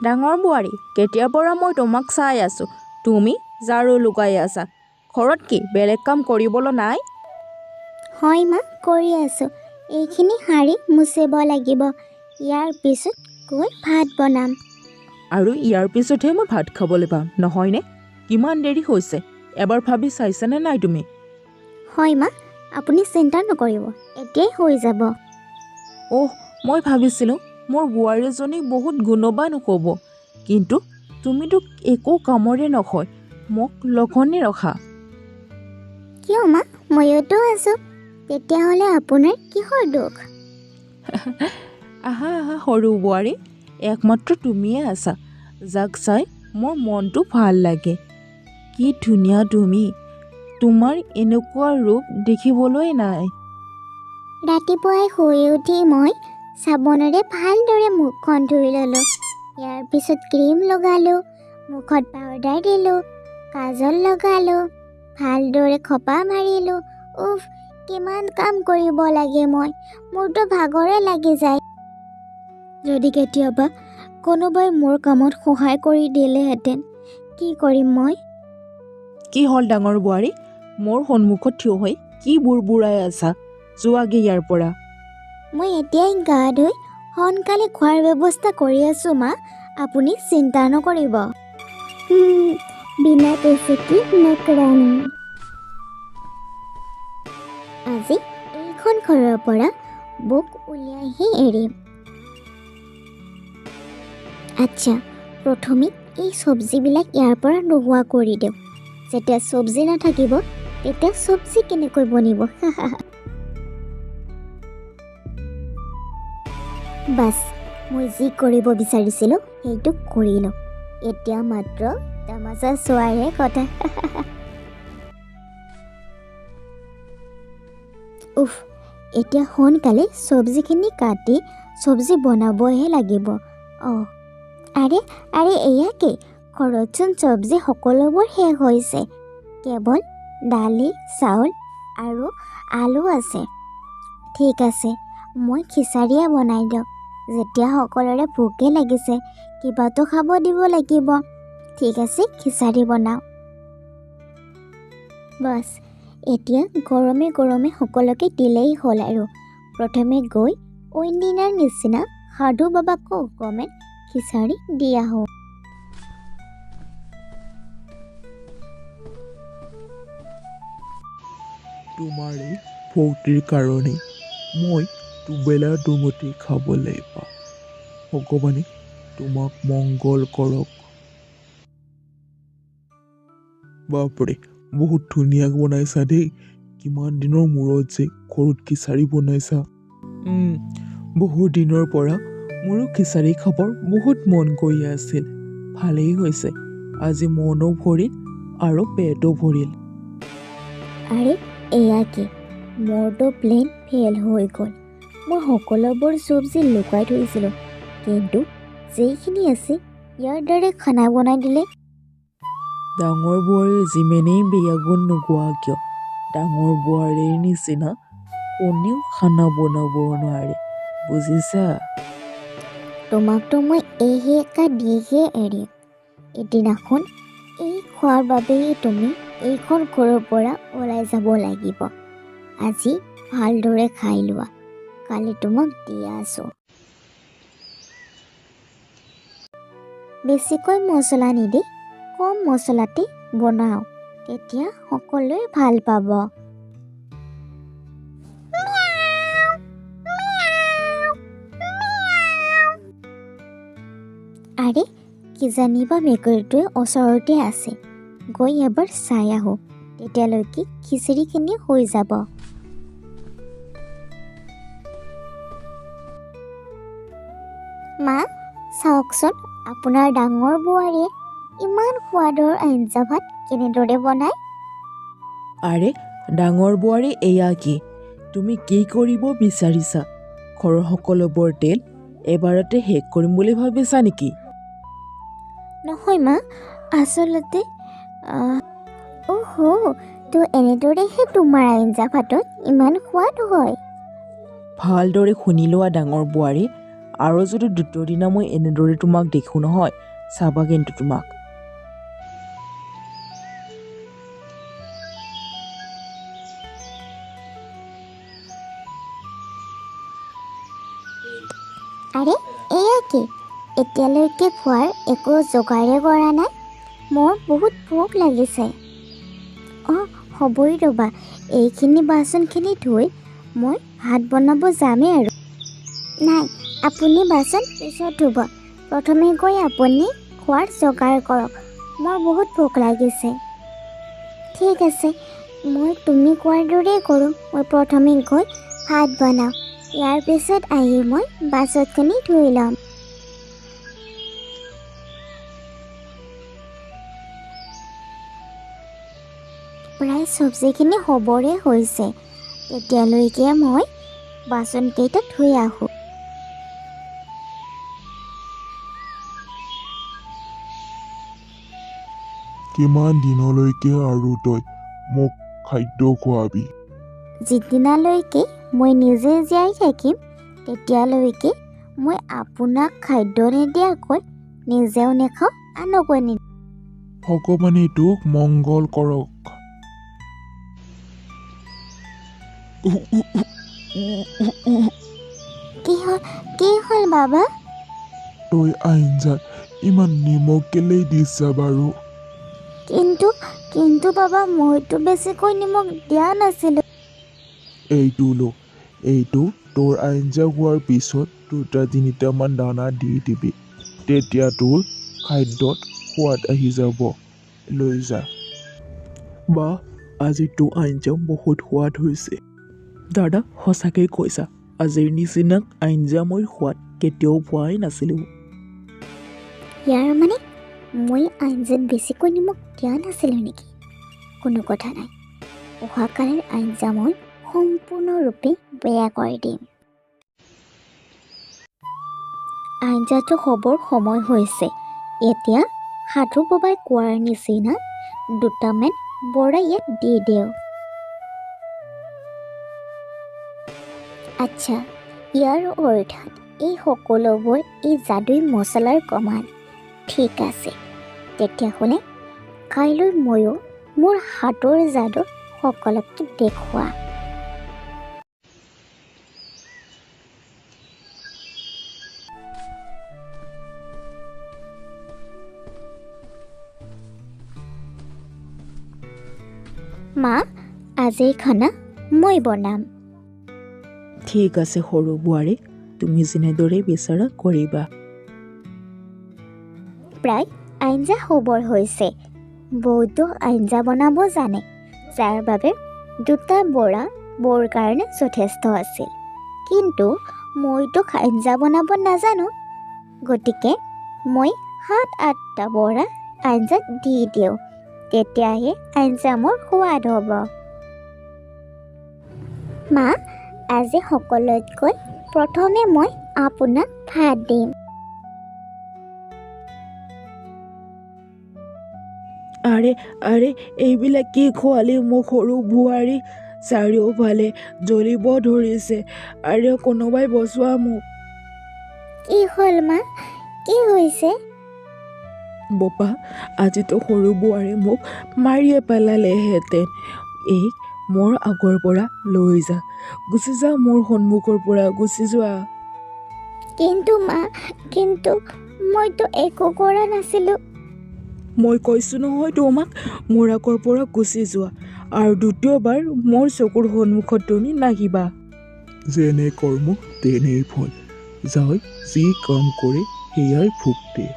ডাঙৰ বোৱাৰী, কেতিয়াৰ পৰা মই তোমাক চাই আছোঁ। তুমি ঝাৰু লগাই আছা। ঘৰত কি বেলেগ কাম কৰিবলৈ নাই? হয় মা, কৰি আছোঁ। এইখিনি সাৰি মুচিব লাগিব। ইয়াৰ পিছত গৈ ভাত বনাম। আৰু ইয়াৰ পিছতহে মই ভাত খাবলৈ পাম, নহয়নে? কিমান দেৰি হৈছে এবাৰ ভাবি চাইছানে নাই তুমি? হয় মা, আপুনি চিন্তা নকৰিব, এতিয়াই হৈ যাব। অহ, মই ভাবিছিলোঁ মোৰ বোৱাৰীজনী বহুত গুণৱান হ'ব, কিন্তু তুমিতো একো কামৰে নকয়, মোক লঘোণে ৰখা। কিয় মা, ময়োতো আছোঁ। তেতিয়াহ'লে আপোনাৰ কিহৰ দুখ? আহা আহা সৰু বোৱাৰী, একমাত্ৰ তুমিয়ে আছা যাক চাই মোৰ মনটো ভাল লাগে। কি ধুনীয়া তুমি, তোমাৰ এনেকুৱা ৰূপ দেখিবলৈ নাই। ৰাতিপুৱাই শুই উঠি মই চাবোনেৰে ভালদৰে মুখখন ধুই ল'লোঁ। ইয়াৰ পিছত ক্ৰীম লগালোঁ, মুখত পাউডাৰ দিলোঁ, কাজল লগালোঁ, ভালদৰে খোপা মাৰিলোঁ। উফ, কিমান কাম কৰিব লাগে মই, মোৰতো ভাগৰে লাগি যায়। যদি কেতিয়াবা কোনোবাই মোৰ কামত সহায় কৰি দিলেহেঁতেন, কি কৰিম মই? কি হ'ল ডাঙৰ বোৱাৰী, মোৰ সন্মুখত থিয় হৈ কি বুৰবুৰাই আছা? যোৱাগে ইয়াৰ পৰা। মই এতিয়াই গা ধুই সোনকালে খোৱাৰ ব্যৱস্থা কৰি আছোঁ মা, আপুনি চিন্তা নকৰিব। বিনা পেছে কি নকৰানি। আজি এইখন ঘৰৰ পৰা বুক উলিয়াইহে এৰিম। আচ্ছা, প্ৰথমে এই চব্জিবিলাক ইয়াৰ পৰা নোহোৱা কৰি দিওঁ। যেতিয়া চব্জি নাথাকিব তেতিয়া চব্জি কেনেকৈ বনিব? বাছ, মই যি কৰিব বিচাৰিছিলোঁ সেইটো কৰিলোঁ। এতিয়া মাত্ৰ তামাচা চোৱাৰহে কথা। উফ, এতিয়া সোনকালে চব্জিখিনি কাটি চব্জি বনাবহে লাগিব। আৰে এয়া কি? ঘৰতচোন চব্জি সকলোবোৰ শেষ হৈছে, কেৱল দালি, চাউল আৰু আলু আছে। ঠিক আছে, মই খিচাৰিয়ে বনাই দিওঁ। যেতিয়া সকলোৰে ভোকে লাগিছে, কিবাটো খাব দিব লাগিব। ঠিক আছে, খিচাৰি বনাওঁ। বাছ, এতিয়া গৰমে গৰমে সকলোকে দিলেই হ'ল আৰু। প্ৰথমে গৈ অইন দিনাৰ নিচিনা সাধু বাবাকো অকণমান খিচাৰি দি আহোঁ। তোমাৰ এই ফূৰ্তিৰ কাৰণে মই দুবেলা দুমুঠি খাবলৈ পাওঁ। ভগৱানে তোমাক মংগল কৰক। বাপৰে, বহুত ধুনীয়া বনাইছা দেই। কিমান দিনৰ মূৰত যে ঘৰত খিচাৰি বনাইছা। বহুত দিনৰ পৰা মোৰো খিচাৰি খাবৰ বহুত মন গৈ আছিল। ভালেই হৈছে, আজি মনো ভৰিল আৰু পেটো ভৰিল। আৰে এয়া কি? মোৰতো প্লেন ফেইল হৈ গ'ল। মই সকলোবোৰ চব্জি লুকাই থৈছিলোঁ, কিন্তু যিখিনি আছে ইয়াৰ দৰে খানা বনাই দিলে। ডাঙৰ বোৱাৰীৰ যিমানেই বেয়া গুণ নোগোৱা কিয়, ডাঙৰ বোৱাৰীৰ নিচিনা কোনেও খানা বনাব নোৱাৰে, বুজিছা? তোমাকতো মই এইহে একা দিহে এৰিম। এদিনাখন এই খোৱাৰ বাবেই তুমি এইখন ঘৰৰ পৰা ওলাই যাব লাগিব। আজি ভালদৰে খাই লোৱা, কালি তোমাক দি আছোঁ। বেছিকৈ মছলা নিদি কম মছলাতে বনাওঁ, তেতিয়া সকলোৱে ভাল পাব। আৰে, কিজানিবা মেকুৰীটোৱে ওচৰতে আছে। গৈ এবাৰ চাই আহোঁ, তেতিয়ালৈকে খিচিৰিখিনি হৈ যাব। মা, চাওকচোন, আপোনাৰ ডাঙৰ বোৱাৰীয়ে ইমান সোৱাদৰ আঞ্জা ভাত কেনেদৰে বনায়? আৰে ডাঙৰ বোৱাৰী, এয়া কি? তুমি কি কৰিব বিচাৰিছা? ঘৰৰ সকলোবোৰ তেল এবাৰতে শেষ কৰিম বুলি ভাবিছা নেকি? নহয় মা, আচলতে তো এনেদৰেহে তোমাৰ আঞ্জা ভাতত ইমান সোৱাদ হয়। ভালদৰে শুনি লোৱা ডাঙৰ বোৱাৰী, আৰু যদি দ্বিতীয় দিনা মই এনেদৰে তোমাক দেখোঁ নহয়, চাবা কিন্তু তোমাক। আৰে এয়া কি? এতিয়ালৈকে খোৱাৰ একো যোগাৰে কৰা নাই। মোৰ বহুত ভোক লাগিছে। অঁ হ'বই ৰ'বা, এইখিনি বাচনখিনি ধুই মই ভাত বনাব যামেই আৰু। নাই, আপুনি বাচন পিছত ধুব। প্ৰথমে গৈ আপুনি খোৱাৰ যোগাৰ কৰক। মোৰ বহুত ভোক লাগিছে। ঠিক আছে, মই তুমি কোৱাৰ দৰেই কৰোঁ। মই প্ৰথমে গৈ ভাত বনাওঁ। ইয়াৰ পিছত আহি মই বাচনখিনি ধুই ল'ম। প্ৰায় চব্জিখিনি হ'বৰে হৈছে। তেতিয়ালৈকে মই বাচনকেইটা ধুই আহোঁ। কিমান দিনলৈকে আৰু তই মোক খাদ্য খুৱাবি? যিদিনালৈকে মই নিজে জীয়াই থাকিম, তেতিয়ালৈকে মই আপোনাক খাদ্য নিদিয়াকৈ নিজেও নেখাওঁ, আনকো নিদিওঁ। ভগৱানে তোক মংগল কৰক। কি হ'ল বাবা? তই আঞ্জাত ইমান নিমখ কেলেই দিছা বাৰু? কিন্তু বাবা, মইতো বেছিকৈ নিমখ দিয়া নাছিলোঁ। এইটো ল, এইটো তোৰ আঞ্জা হোৱাৰ পিছত 2-3টামান দানা দি দিবি। তেতিয়া তোৰ খাদ্যত সোৱাদ আহি যাব। লৈ যা। বা, আজি তোৰ আঞ্জা বহুত সোৱাদ হৈছে। দাদা, সঁচাকৈ কৈছা, আজিৰ নিচিনা আঞ্জা মই সোৱাদ কেতিয়াও পোৱাই নাছিলোঁ। ইয়াৰ মানে মই আঞ্জাত বেছিকৈ নিমখ দিয়া নাছিলোঁ নেকি? কোনো কথা নাই, অহাকালিৰ আঞ্জা মই সম্পূৰ্ণৰূপে বেয়া কৰি দিম। আঞ্জাটো হ'বৰ সময় হৈছে। এতিয়া সাধু বাবাই কোৱাৰ নিচিনা 2টামান বৰা ইয়াত দি দিওঁ। আচ্ছা, ইয়াৰ অৰ্থাৎ এই সকলোবোৰ এই যাদুই মছলাৰ কমাল। ঠিক আছে, তেতিয়াহ'লে কাইলৈ ময়ো মোৰ হাতৰ যাদু সকলোকে দেখুৱাম। মা, আজিৰ খানা মই বনাম। ঠিক আছে সৰু বোৱাৰী, তুমি যেনেদৰে বিচাৰা কৰিবা। প্ৰায় আঞ্জা হ'বৰ হৈছে। বৌটো আঞ্জা বনাব জানে, যাৰ বাবে 2টা বৰা বৌৰ কাৰণে যথেষ্ট আছিল। কিন্তু মইতো আঞ্জা বনাব নাজানো, গতিকে মই 7-8টা বৰা আঞ্জাত দি দিওঁ। তেতিয়াহে আঞ্জা মোৰ সোৱাদ হ'ব। মা, আজি সকলোতকৈ প্ৰথমে মই আপোনাক ভাত দিম। আৰে এইবিলাক কি খোৱালি মোক সৰু বোৱাৰী? চাৰিওফালে জ্বলিব ধৰিছে। আৰে কোনোবাই বচোৱা মোক। কি হ'ল মা, কি হৈছে? বপা, আজিতো সৰু বোৱাৰী মোক মাৰিয়ে পেলালেহেঁতেন। এই মোৰ আগৰ পৰা লৈ যা, গুচি যা, মোৰ সন্মুখৰ পৰা গুচি যোৱা। কিন্তু মা, মইতো একো কৰা নাছিলোঁ। মই কৈছোঁ নহয় তোমাক, মোৰ আগৰ পৰা গুচি যোৱা, আৰু দ্বিতীয়বাৰ মোৰ চকুৰ সন্মুখত তুমি নাহিবা। যেনে কৰ্ম তেনেই ফল, যাই যি কাম কৰে সেয়াই ভোগ দিয়ে।